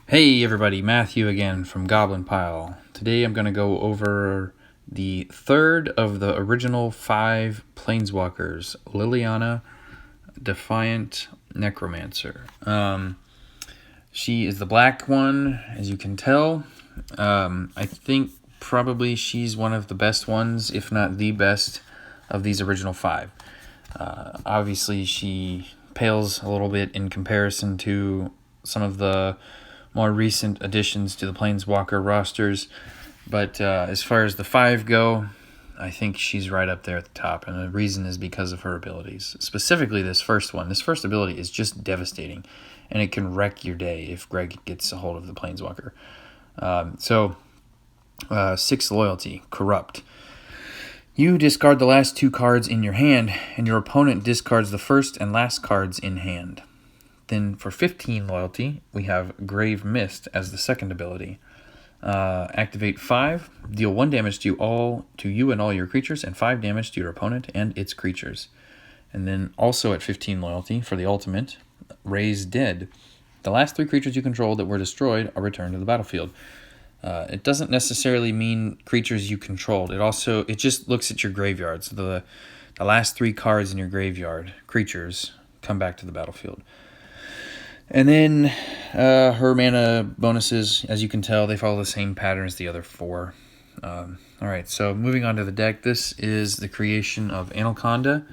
Hey everybody, Matthew again from Goblin Pile. Today I'm going to go over the third of the original 5 Planeswalkers, Liliana, Defiant, Necromancer. She is the black one, as you can tell. I think probably she's one of the best ones, if not the best, of these original 5. Obviously she pales a little bit in comparison to some of the more recent additions to the Planeswalker rosters. But as far as the 5 go, I think she's right up there at the top. And the reason is because of her abilities. Specifically this first one. This first ability is just devastating. And it can wreck your day if Greg gets a hold of the Planeswalker. 6 loyalty, corrupt. You discard the last 2 cards in your hand, and your opponent discards the first and last cards in hand. Then for 15 loyalty, we have Grave Mist as the second ability. Activate 5, deal 1 damage to you and all your creatures, and 5 damage to your opponent and its creatures. And then also at 15 loyalty, for the ultimate, Raise Dead. The last 3 creatures you control that were destroyed are returned to the battlefield. It doesn't necessarily mean creatures you controlled. It just looks at your graveyard. So the last 3 cards in your graveyard, creatures, come back to the battlefield. And then her mana bonuses, as you can tell, they follow the same pattern as the other 4. Alright, so moving on to the deck. This is the creation of Anaconda.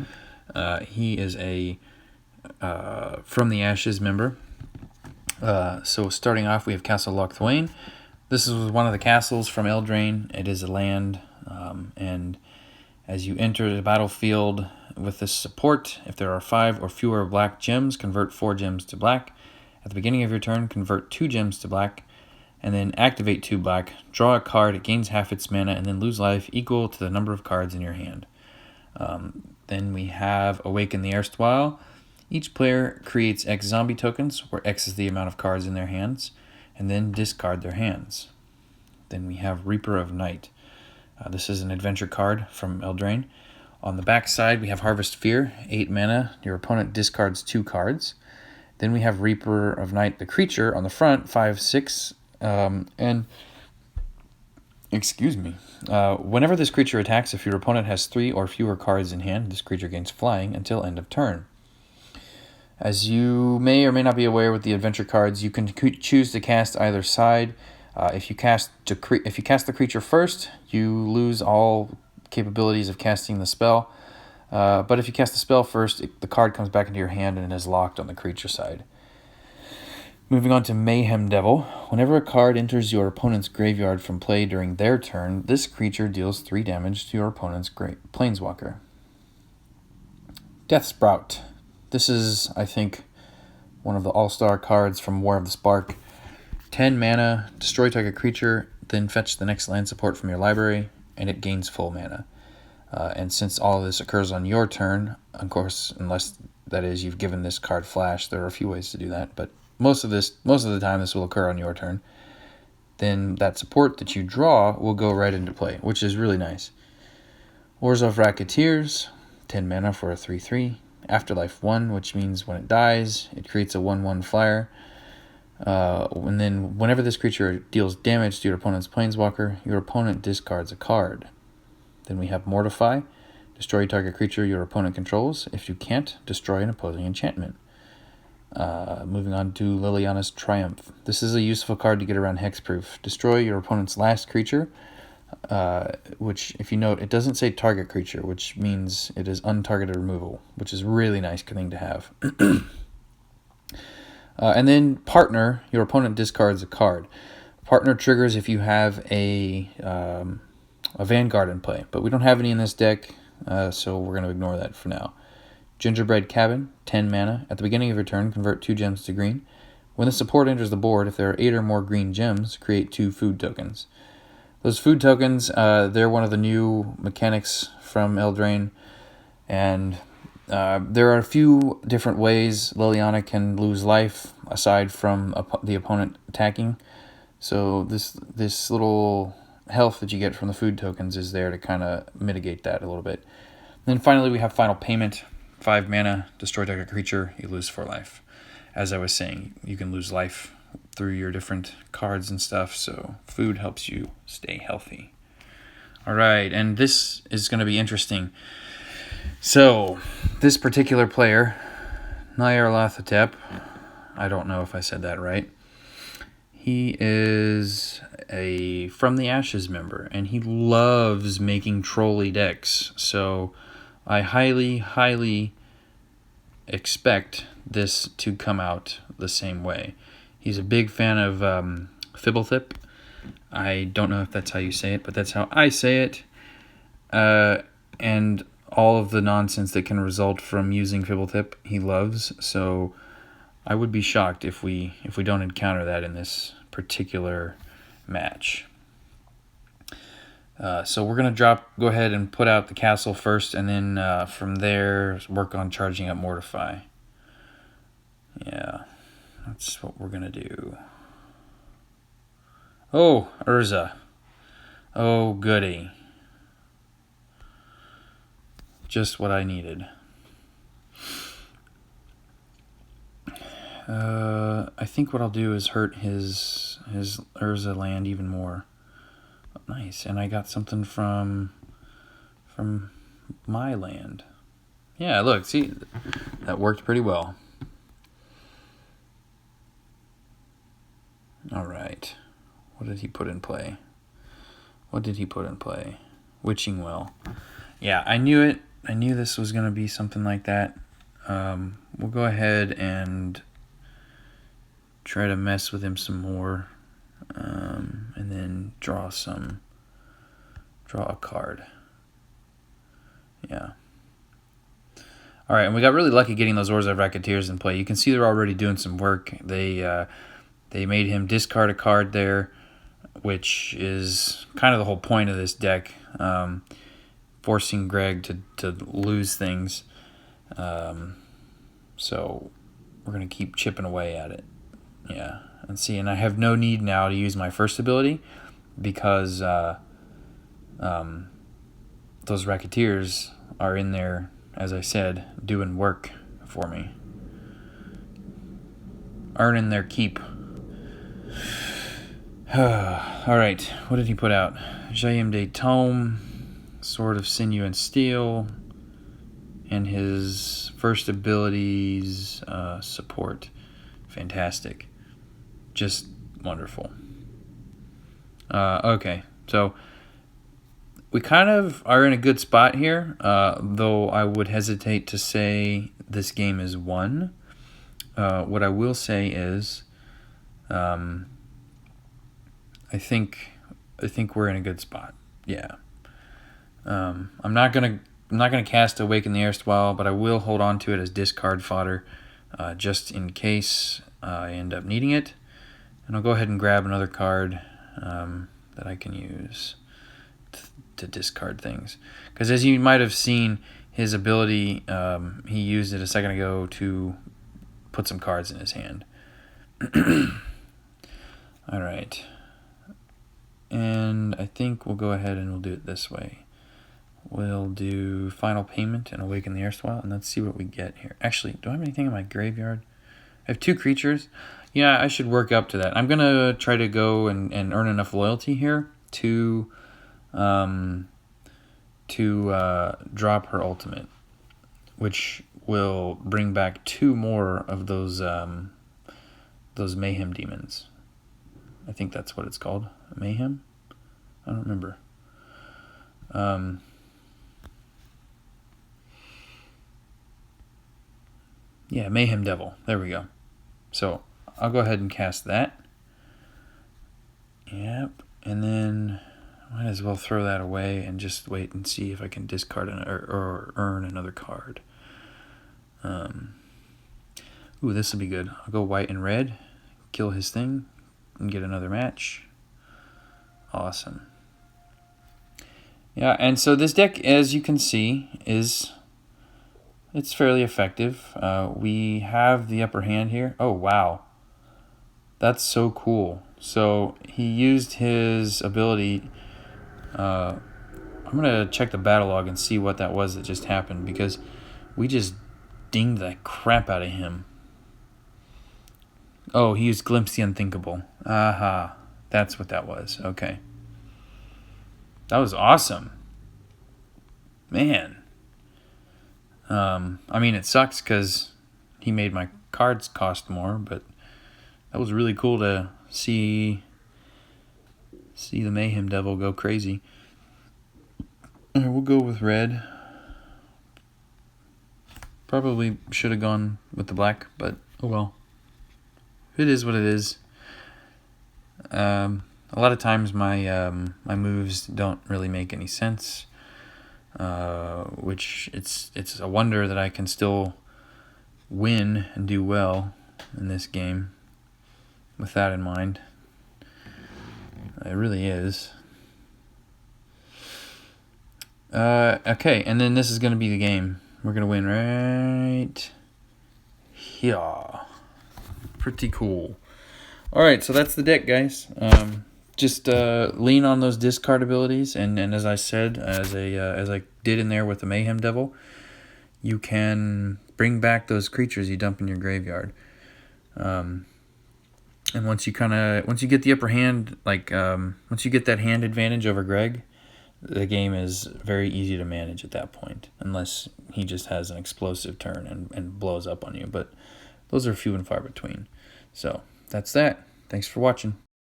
He is a From the Ashes member. So starting off, we have Castle Loch Thwain. This is one of the castles from Eldraine. It is a land, and as you enter the battlefield with this support, if there are 5 or fewer black gems, convert 4 gems to black. At the beginning of your turn, convert 2 gems to black, and then activate 2 black. Draw a card, it gains half its mana, and then lose life equal to the number of cards in your hand. Then we have Awaken the Erstwhile. Each player creates X zombie tokens, where X is the amount of cards in their hands, and then discard their hands. Then we have Reaper of Night. This is an adventure card from Eldraine. On the back side, we have Harvest Fear, 8 mana. Your opponent discards 2 cards. Then we have Reaper of Night, the creature, on the front, 5/6. Whenever this creature attacks, if your opponent has 3 or fewer cards in hand, this creature gains flying until end of turn. As you may or may not be aware with the adventure cards, you can choose to cast either side. If you cast the creature first, you lose all capabilities of casting the spell. But if you cast the spell first, the card comes back into your hand and is locked on the creature side. Moving on to Mayhem Devil. Whenever a card enters your opponent's graveyard from play during their turn, this creature deals 3 damage to your opponent's Planeswalker. Death Sprout. This is, I think, one of the all-star cards from War of the Spark. 10 mana, destroy target creature, then fetch the next land support from your library, and it gains full mana. And since all of this occurs on your turn, of course, unless that is you've given this card flash, there are a few ways to do that, but most of the time this will occur on your turn. Then that support that you draw will go right into play, which is really nice. Wars of Racketeers, 10 mana for a 3/3. Afterlife 1, which means when it dies, it creates a 1/1 flyer. And then whenever this creature deals damage to your opponent's Planeswalker, your opponent discards a card. Then we have Mortify. Destroy target creature your opponent controls. If you can't, destroy an opposing enchantment. Moving on to Liliana's Triumph. This is a useful card to get around hexproof. Destroy your opponent's last creature, which, if you note, it doesn't say target creature, which means it is untargeted removal, which is a really nice thing to have. And then Partner. Your opponent discards a card. Partner triggers if you have a Vanguard in play, but we don't have any in this deck, so we're going to ignore that for now. Gingerbread Cabin, 10 mana. At the beginning of your turn, convert 2 gems to green. When the support enters the board, if there are 8 or more green gems, create 2 food tokens. Those food tokens, they're one of the new mechanics from Eldraine, and there are a few different ways Liliana can lose life aside from the opponent attacking. So this little health that you get from the food tokens is there to kind of mitigate that a little bit. And then finally we have Final Payment. 5 mana, destroy target creature, you lose 4 life. As I was saying, you can lose life through your different cards and stuff. So food helps you stay healthy. All right, and this is going to be interesting. So this particular player, Nyarlathotep, I don't know if I said that right. He is a From the Ashes member, and he loves making trolley decks. So I highly, highly expect this to come out the same way. He's a big fan of Fibblethip. I don't know if that's how you say it, but that's how I say it. And all of the nonsense that can result from using Fibblethip, he loves. So I would be shocked if we don't encounter that in this particular match. So we're going to go ahead and put out the castle first, and then from there work on charging up Mortify. Yeah, that's what we're going to do. Oh, Urza. Oh, goody. Just what I needed. I think what I'll do is hurt his Urza land even more. Nice, and I got something from my land. Yeah, look, see, that worked pretty well. All right, what did he put in play? Witching Well. Yeah, I knew it. I knew this was going to be something like that. We'll go ahead and try to mess with him some more, and then draw a card. Yeah. All right, and we got really lucky getting those Orzhov Racketeers in play. You can see they're already doing some work. They made him discard a card there, which is kind of the whole point of this deck, forcing Greg to lose things. So we're going to keep chipping away at it. Yeah, and see, and I have no need now to use my first ability because those Racketeers are in there, as I said, doing work for me. Earning their keep. Alright, what did he put out? Jaim de Tome, Sword of Sinew and Steel, and his first abilities support. Fantastic. Just wonderful. Okay, so we kind of are in a good spot here, though I would hesitate to say this game is won. What I will say is, I think we're in a good spot. Yeah. I'm not gonna cast Awaken the Erstwhile, but I will hold on to it as discard fodder, just in case I end up needing it. And I'll go ahead and grab another card that I can use to discard things. Because as you might have seen, his ability, he used it a second ago to put some cards in his hand. All right. And I think we'll go ahead and we'll do it this way. We'll do Final Payment and Awaken the Erstwhile, and let's see what we get here. Actually, do I have anything in my graveyard? I have 2 creatures. Yeah, I should work up to that. I'm going to try to go and earn enough loyalty here to drop her ultimate, which will bring back 2 more of those Mayhem demons. I think that's what it's called. Mayhem? I don't remember. Yeah, Mayhem Devil. There we go. So I'll go ahead and cast that. Yep. And then I might as well throw that away and just wait and see if I can discard or earn another card. Ooh, this will be good. I'll go white and red, kill his thing, and get another match. Awesome. Yeah, and so this deck, as you can see, it's fairly effective. We have the upper hand here. Oh, wow. That's so cool. So he used his ability. I'm going to check the battle log and see what that was that just happened, because we just dinged the crap out of him. Oh, he used Glimpse the Unthinkable. Aha. That's what that was. Okay. That was awesome. Man. I mean, it sucks because he made my cards cost more, but that was really cool to see the Mayhem Devil go crazy. We'll go with red. Probably should have gone with the black, but oh well. It is what it is. A lot of times my my moves don't really make any sense, which it's a wonder that I can still win and do well in this game with that in mind. It really is. Okay, and then this is going to be the game. We're going to win right here. Pretty cool. Alright, so that's the deck, guys. Just lean on those discard abilities, and as I said, as I did in there with the Mayhem Devil, you can bring back those creatures you dump in your graveyard. And once you get the upper hand, once you get that hand advantage over Greg, the game is very easy to manage at that point, unless he just has an explosive turn and blows up on you. But those are few and far between. So that's that. Thanks for watching.